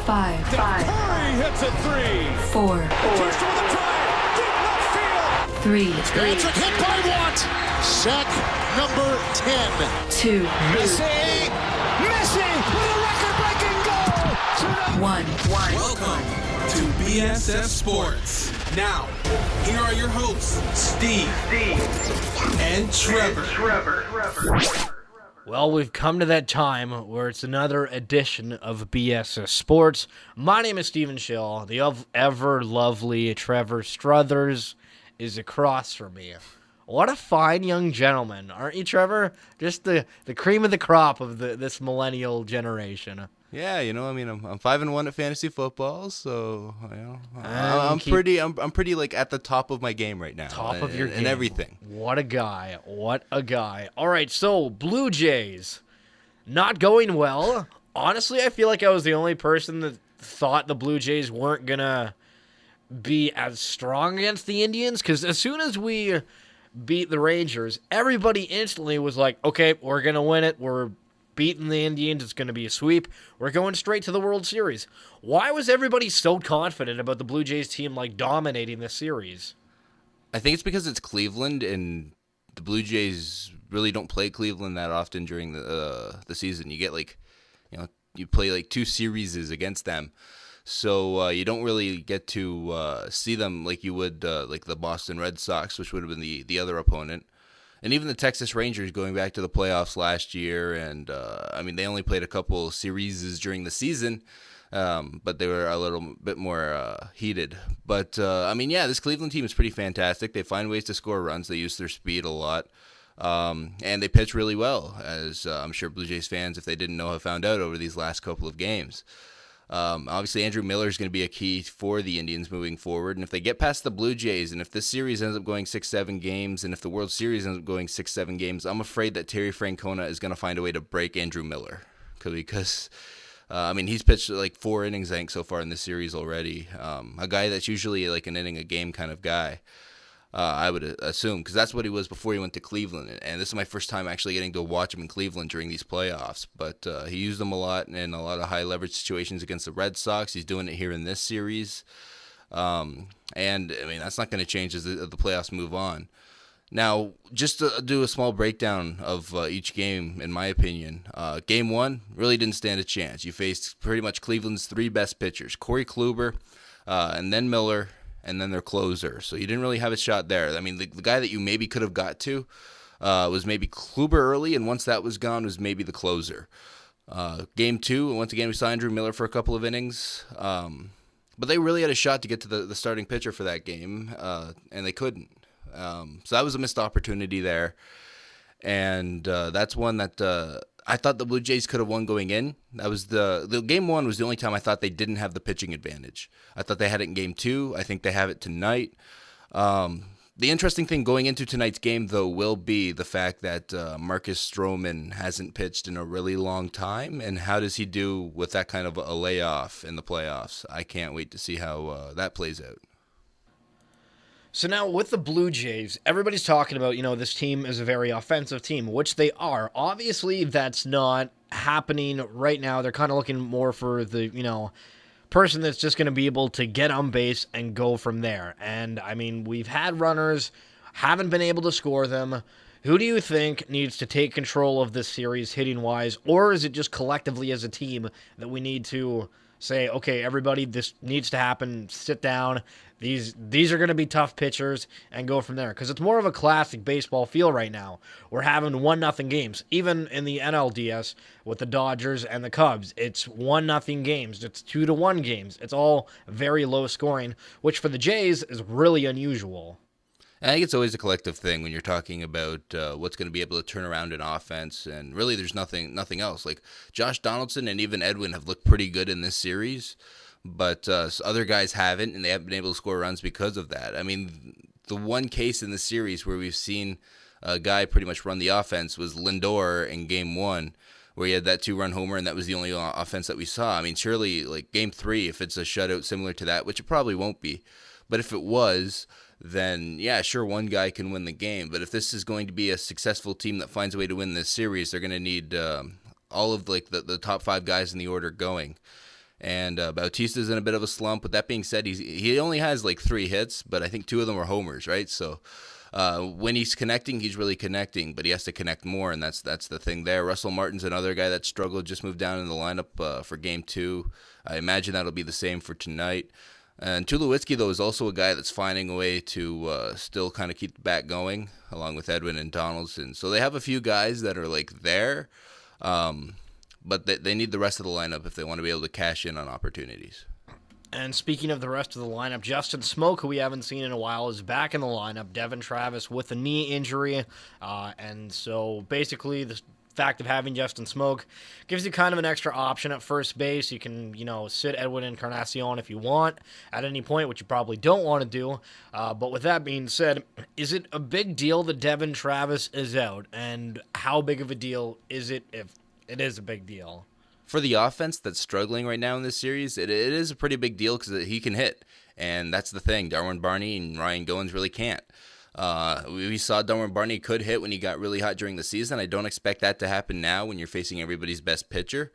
5. Curry hits a three. 4. Houston with a drive. Deep left field. 3. Patrick hit by Watt. Sack number 10. 2. Messi with a record-breaking goal. 1. Welcome to BSS Sports. Now, here are your hosts, Steve and Trevor. Well, we've come to that time where it's another edition of BSS Sports. My name is Steven Schill. The ever lovely Trevor Struthers is across from me. What a fine young gentleman, aren't you, Trevor? Just the cream of the crop of this millennial generation. Yeah, I'm 5-1 at fantasy football, so I'm pretty like at the top of my game right now. Top of your game. And everything. What a guy. All right, so Blue Jays not going well. Honestly, I feel like I was the only person that thought the Blue Jays weren't going to be as strong against the Indians, because as soon as we beat the Rangers, everybody instantly was like, okay, we're going to win it. We're beating the Indians. It's going to be a sweep. We're going straight to the World Series. Why was everybody so confident about the Blue Jays team dominating this series? I think it's because it's Cleveland, and the Blue Jays really don't play Cleveland that often during the season. You get you play 2 series against them, so you don't really get to see them like you would like the Boston Red Sox, which would have been the other opponent. And even the Texas Rangers going back to the playoffs last year, and they only played a couple series during the season, but they were a little bit more heated. But this Cleveland team is pretty fantastic. They find ways to score runs. They use their speed a lot, and they pitch really well, as I'm sure Blue Jays fans, if they didn't know, have found out over these last couple of games. Obviously, Andrew Miller is going to be a key for the Indians moving forward. And if they get past the Blue Jays, and if this series ends up going 6-7 games, and if the World Series ends up going 6-7 games, I'm afraid that Terry Francona is going to find a way to break Andrew Miller. Because he's pitched 4 innings, I think, so far in this series already. A guy that's usually an inning a game kind of guy. I would assume, because that's what he was before he went to Cleveland. And this is my first time actually getting to watch him in Cleveland during these playoffs. But he used them a lot in a lot of high leverage situations against the Red Sox. He's doing it here in this series. That's not going to change as the playoffs move on. Now, just to do a small breakdown of each game, in my opinion, Game 1 really didn't stand a chance. You faced pretty much Cleveland's 3 best pitchers, Corey Kluber, and then Miller, and then their closer. So you didn't really have a shot there. The guy that you maybe could have got to was maybe Kluber early, and once that was gone was maybe the closer. Game 2, once again, we saw Andrew Miller for a couple of innings. But they really had a shot to get to the starting pitcher for that game, and they couldn't. So that was a missed opportunity there. And that's one that I thought the Blue Jays could have won going in. That was the Game 1 was the only time I thought they didn't have the pitching advantage. I thought they had it in Game 2. I think they have it tonight. The interesting thing going into tonight's game, though, will be the fact that Marcus Stroman hasn't pitched in a really long time. And how does he do with that kind of a layoff in the playoffs? I can't wait to see how that plays out. So now with the Blue Jays, everybody's talking about, this team is a very offensive team, which they are. Obviously, that's not happening right now. They're kind of looking more for the, person that's just going to be able to get on base and go from there. And, we've had runners, haven't been able to score them. Who do you think needs to take control of this series hitting-wise? Or is it just collectively as a team that we need to say, okay, everybody, this needs to happen, sit down, these are going to be tough pitchers, and go from there? Because it's more of a classic baseball feel right now. We're having 1-0 games. Even in the NLDS with the Dodgers and the Cubs, it's 1-0 games. It's 2-1 games. It's all very low scoring, which for the Jays is really unusual. I think it's always a collective thing when you're talking about what's going to be able to turn around an offense, and really there's nothing else. Like Josh Donaldson and even Edwin have looked pretty good in this series, but other guys haven't, and they haven't been able to score runs because of that. The one case in the series where we've seen a guy pretty much run the offense was Lindor in Game 1, where he had that 2-run homer, and that was the only offense that we saw. Surely, Game 3, if it's a shutout similar to that, which it probably won't be, but if it was, then yeah, sure, one guy can win the game. But if this is going to be a successful team that finds a way to win this series, they're going to need all of the top 5 guys in the order going. And Bautista's in a bit of a slump. With that being said, he only has like 3 hits, but I think 2 of them were homers, right? So when he's connecting, he's really connecting, but he has to connect more, and that's the thing there. Russell Martin's another guy that struggled, just moved down in the lineup for Game 2. I imagine that'll be the same for tonight. And Tulowitzki, though, is also a guy that's finding a way to still kind of keep the bat going, along with Edwin and Donaldson. So they have a few guys that are like there, but they need the rest of the lineup if they want to be able to cash in on opportunities. And speaking of the rest of the lineup, Justin Smoke, who we haven't seen in a while, is back in the lineup. Devin Travis with a knee injury. And so basically the fact of having Justin Smoke gives you kind of an extra option at first base. You can, sit Edwin Encarnacion if you want at any point, which you probably don't want to do. But with that being said, is it a big deal that Devin Travis is out? And how big of a deal is it if it is a big deal? For the offense that's struggling right now in this series, it is a pretty big deal because he can hit. And that's the thing. Darwin Barney and Ryan Goins really can't. We saw Darwin Barney could hit when he got really hot during the season. I don't expect that to happen now when you're facing everybody's best pitcher.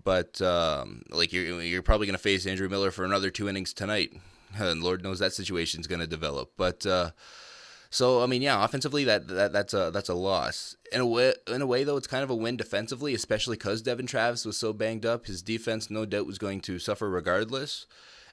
But you're probably going to face Andrew Miller for another 2 innings tonight. And Lord knows that situation's going to develop. But offensively that's a loss. In a way, though, it's kind of a win defensively, especially because Devin Travis was so banged up. His defense, no doubt, was going to suffer regardless.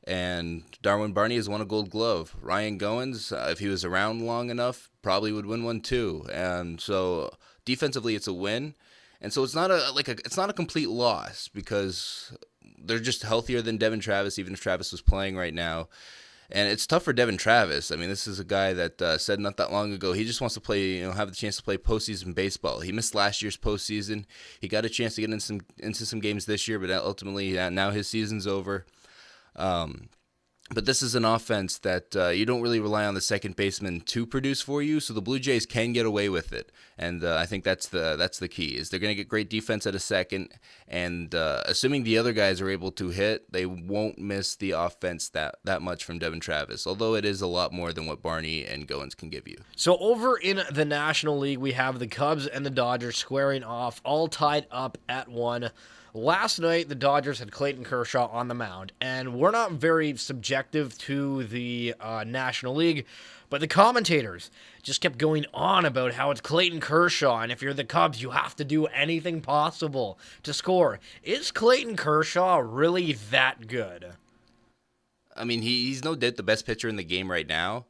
And Darwin Barney has won a Gold Glove. Ryan Goins, if he was around long enough, probably would win one too. And so defensively, it's a win. And so it's not a complete loss because they're just healthier than Devin Travis, even if Travis was playing right now. And it's tough for Devin Travis. I mean, this is a guy that said not that long ago he just wants to play, have the chance to play postseason baseball. He missed last year's postseason. He got a chance to get into some games this year, but ultimately now his season's over. But this is an offense that you don't really rely on the second baseman to produce for you, so the Blue Jays can get away with it, and I think that's the key. Is they're going to get great defense at a second, and assuming the other guys are able to hit, they won't miss the offense that much from Devin Travis, although it is a lot more than what Barney and Goins can give you. So over in the National League, we have the Cubs and the Dodgers squaring off, all tied up at 1. Last night, the Dodgers had Clayton Kershaw on the mound, and we're not very subjective to the National League, but the commentators just kept going on about how it's Clayton Kershaw, and if you're the Cubs, you have to do anything possible to score. Is Clayton Kershaw really that good? I mean, he's no doubt the best pitcher in the game right now,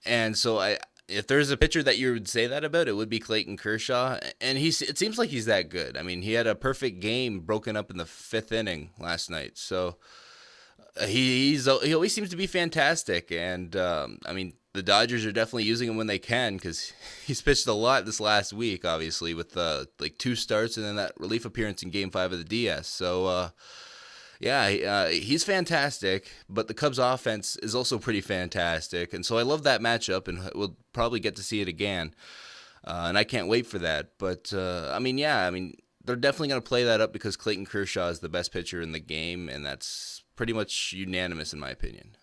and so if there's a pitcher that you would say that about, it would be Clayton Kershaw, and it seems like he's that good. I mean, he had a perfect game broken up in the 5th inning last night, so he always seems to be fantastic, and the Dodgers are definitely using him when they can because he's pitched a lot this last week, obviously, with 2 starts and then that relief appearance in Game 5 of the DS, so he's fantastic, but the Cubs' offense is also pretty fantastic, and so I love that matchup, and we'll probably get to see it again, and I can't wait for that. But they're definitely going to play that up because Clayton Kershaw is the best pitcher in the game, and that's pretty much unanimous in my opinion.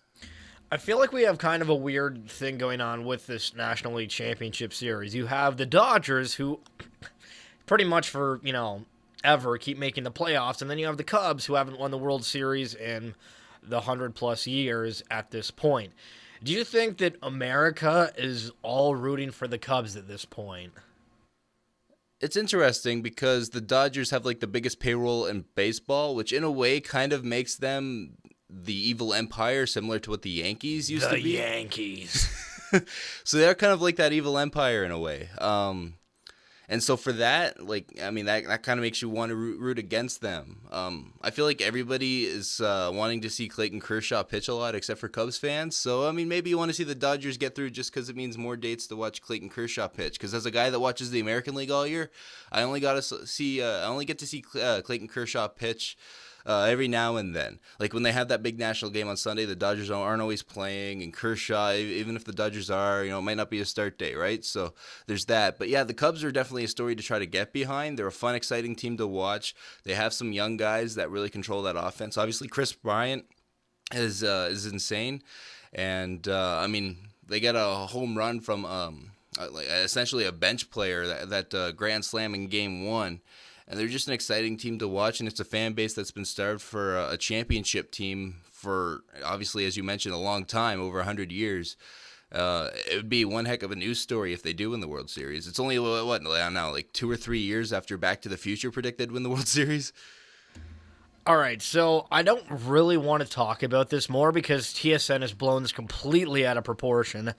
I feel like we have kind of a weird thing going on with this National League Championship Series. You have the Dodgers, who pretty much for, ever keep making the playoffs, and then you have the Cubs, who haven't won the World Series in the 100+ years at this point. Do you think that America is all rooting for the Cubs at this point? It's interesting because the Dodgers have the biggest payroll in baseball, which in a way kind of makes them the evil empire, similar to what the Yankees used to be. The Yankees. So they're kind of like that evil empire in a way. And so for that, that kind of makes you want to root against them. I feel like everybody is wanting to see Clayton Kershaw pitch a lot except for Cubs fans. So, maybe you want to see the Dodgers get through just because it means more dates to watch Clayton Kershaw pitch. Because as a guy that watches the American League all year, I only get to see Clayton Kershaw pitch every now and then. Like when they have that big national game on Sunday, the Dodgers aren't always playing, and Kershaw, even if the Dodgers are, it might not be a start day, right? So there's that. But yeah, the Cubs are definitely a story to try to get behind. They're a fun, exciting team to watch. They have some young guys that really control that offense. Obviously, Chris Bryant is insane, and they get a home run from essentially a bench player that grand slam in Game 1. and they're just an exciting team to watch, and it's a fan base that's been starved for a championship team for, obviously, as you mentioned, a long time, over 100 years. It would be one heck of a news story if they do win the World Series. It's only, what now, like 2 or 3 years after Back to the Future predicted win the World Series? All right, so I don't really want to talk about this more because TSN has blown this completely out of proportion.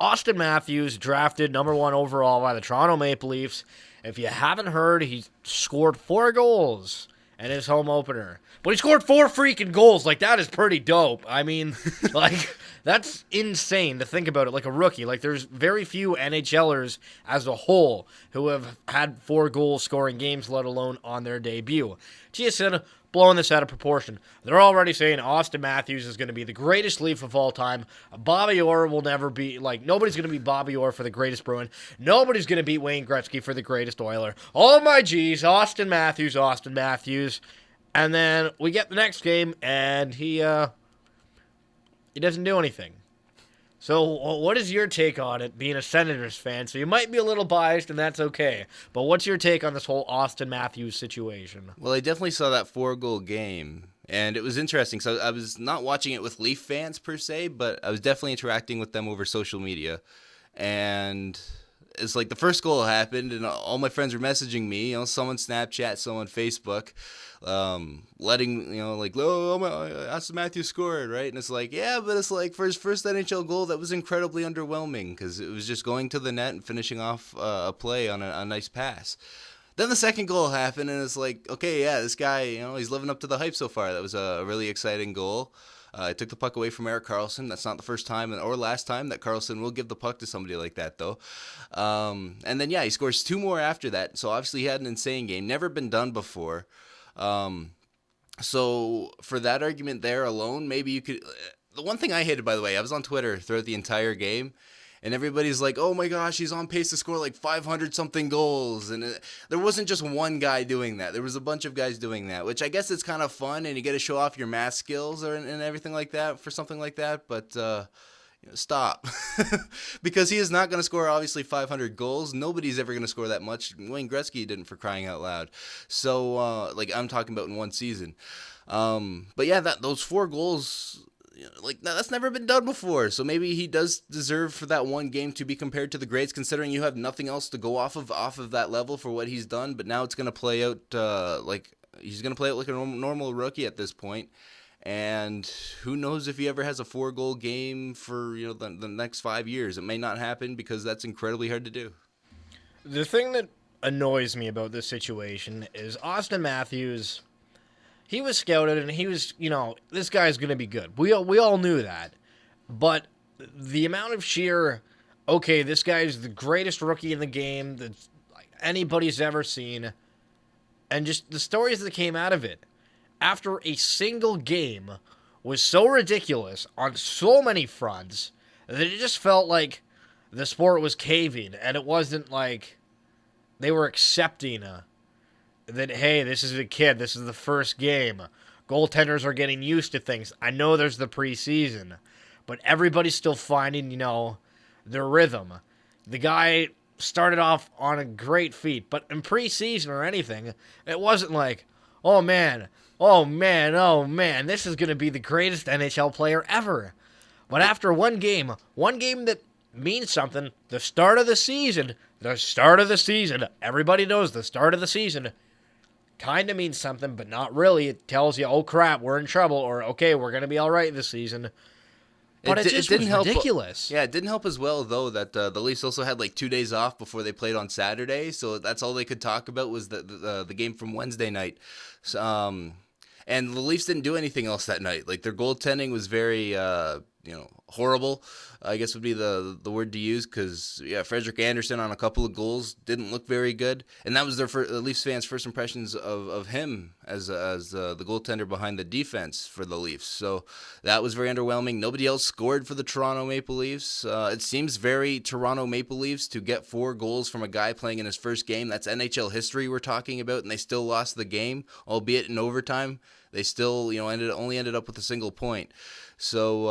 Auston Matthews, drafted number 1 overall by the Toronto Maple Leafs. If you haven't heard, he scored 4 goals in his home opener. But he scored 4 freaking goals. Like, that is pretty dope. I mean, like, that's insane to think about it, like a rookie. Like, there's very few NHLers as a whole who have had 4 goal-scoring games, let alone on their debut. TSN blowing this out of proportion. They're already saying Auston Matthews is going to be the greatest Leaf of all time. Bobby Orr will never be, like, nobody's going to beat Bobby Orr for the greatest Bruin. Nobody's going to beat Wayne Gretzky for the greatest Oiler. Oh my geez, Auston Matthews, Auston Matthews. And then we get the next game, and he doesn't do anything. So what is your take on it, being a Senators fan? So you might be a little biased, and that's okay. But what's your take on this whole Auston Matthews situation? Well, I definitely saw that 4-goal game, and it was interesting. So I was not watching it with Leaf fans per se, but I was definitely interacting with them over social media. And it's like the first goal happened, and all my friends were messaging me, someone Snapchat, someone Facebook, letting, like, oh, Auston Matthews scored, right? And it's like, yeah, but it's like, for his first NHL goal, that was incredibly underwhelming, because it was just going to the net and finishing off a play on a nice pass. Then the second goal happened, and it's like, okay, yeah, this guy, he's living up to the hype so far. That was a really exciting goal. I took the puck away from Erik Karlsson. That's not the first time or last time that Karlsson will give the puck to somebody like that, though. And then, yeah, he scores 2 more after that. So obviously he had an insane game. Never been done before. So for that argument there alone, maybe you could... The one thing I hated, by the way, I was on Twitter throughout the entire game, and everybody's like, oh my gosh, he's on pace to score like 500-something goals. And there wasn't just one guy doing that. There was a bunch of guys doing that, which I guess it's kind of fun, and you get to show off your math skills and everything like that for something like that. But stop. Because he is not going to score, obviously, 500 goals. Nobody's ever going to score that much. Wayne Gretzky didn't, for crying out loud. So, I'm talking about in one season. But yeah, those 4 goals... that's never been done before. So maybe he does deserve for that one game to be compared to the greats, considering you have nothing else to go off of that level for what he's done. But now it's going to play out like he's going to play out like a normal rookie at this point. And who knows if he ever has a 4-goal game for the next 5 years. It may not happen because that's incredibly hard to do. The thing that annoys me about this situation is Auston Matthews. He was scouted, and he was, this guy's going to be good. We all knew that. But the amount of sheer, okay, this guy's the greatest rookie in the game that anybody's ever seen, and just the stories that came out of it after a single game was so ridiculous on so many fronts that it just felt like the sport was caving, and it wasn't like they were accepting that, hey, this is a kid, this is the first game. Goaltenders are getting used to things. I know there's the preseason, but everybody's still finding, their rhythm. The guy started off on a great feat, but in preseason or anything, it wasn't like, oh man, this is going to be the greatest NHL player ever. But after one game that means something, the start of the season, everybody knows the start of the season kind of means something, but not really. It tells you, oh crap, we're in trouble, or okay, we're going to be all right this season. But it just was ridiculous. Yeah, it didn't help as well, though, that the Leafs also had like 2 days off before they played on Saturday, so that's all they could talk about was the game from Wednesday night. And the Leafs didn't do anything else that night. Like, their goaltending was very, horrible, I guess would be the word to use, because, Frederik Andersen on a couple of goals didn't look very good. And that was the Leafs fans' first impressions of him as the goaltender behind the defense for the Leafs. So that was very underwhelming. Nobody else scored for the Toronto Maple Leafs. It seems very Toronto Maple Leafs to get 4 goals from a guy playing in his first game. That's NHL history we're talking about, and they still lost the game, albeit in overtime. They still, only ended up with a single point. So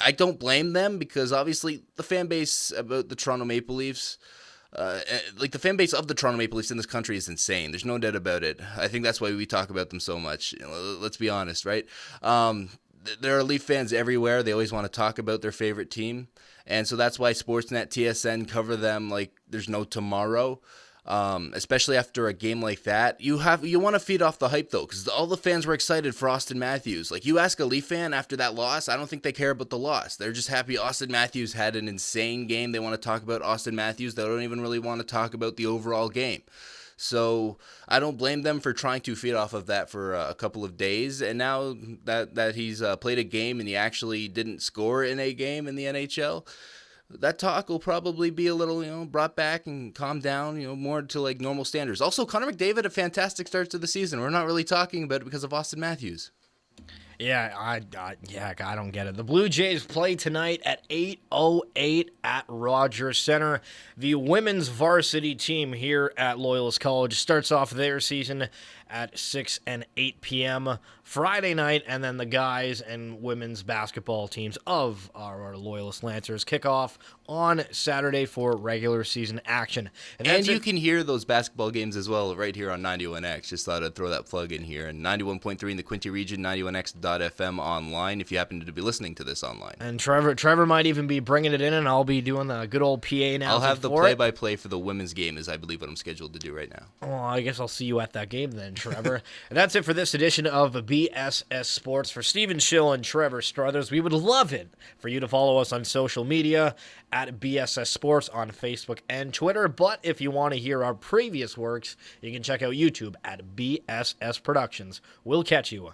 I don't blame them, because obviously the fan base about the Toronto Maple Leafs, like the fan base of the Toronto Maple Leafs in this country is insane. There's no doubt about it. I think that's why we talk about them so much. Let's be honest, right? There are Leaf fans everywhere. They always want to talk about their favorite team. And so that's why Sportsnet, TSN cover them like there's no tomorrow. Especially after a game like that, you want to feed off the hype though, because all the fans were excited for Auston Matthews. Like you ask a Leaf fan after that loss, I don't think they care about the loss. They're just happy Auston Matthews had an insane game. They want to talk about Auston Matthews. They don't even really want to talk about the overall game. So I don't blame them for trying to feed off of that for a couple of days. And now that he's played a game and he actually didn't score in a game in the NHL, that talk will probably be a little, brought back and calmed down, more to like normal standards. Also, Connor McDavid had a fantastic start to the season. We're not really talking about it because of Auston Matthews. Yeah, I don't get it. The Blue Jays play tonight at 8:08 at Rogers Center. The women's varsity team here at Loyalist College starts off their season at 6 and 8 p.m. Friday night, and then the guys and women's basketball teams of our Loyalist Lancers kick off on Saturday for regular season action. And you can hear those basketball games as well right here on 91X. Just thought I'd throw that plug in here. And 91.3 in the Quinte region, 91X.FM online if you happen to be listening to this online. And Trevor might even be bringing it in, and I'll be doing the good old PA announcement. I'll have the play-by-play for the women's game, is I believe what I'm scheduled to do right now. Well, I guess I'll see you at that game then, Trevor. And that's it for this edition of BSS Sports. For Steven Schill and Trevor Struthers, we would love it for you to follow us on social media at BSS Sports on Facebook and Twitter. But if you want to hear our previous works, you can check out YouTube at BSS Productions. We'll catch you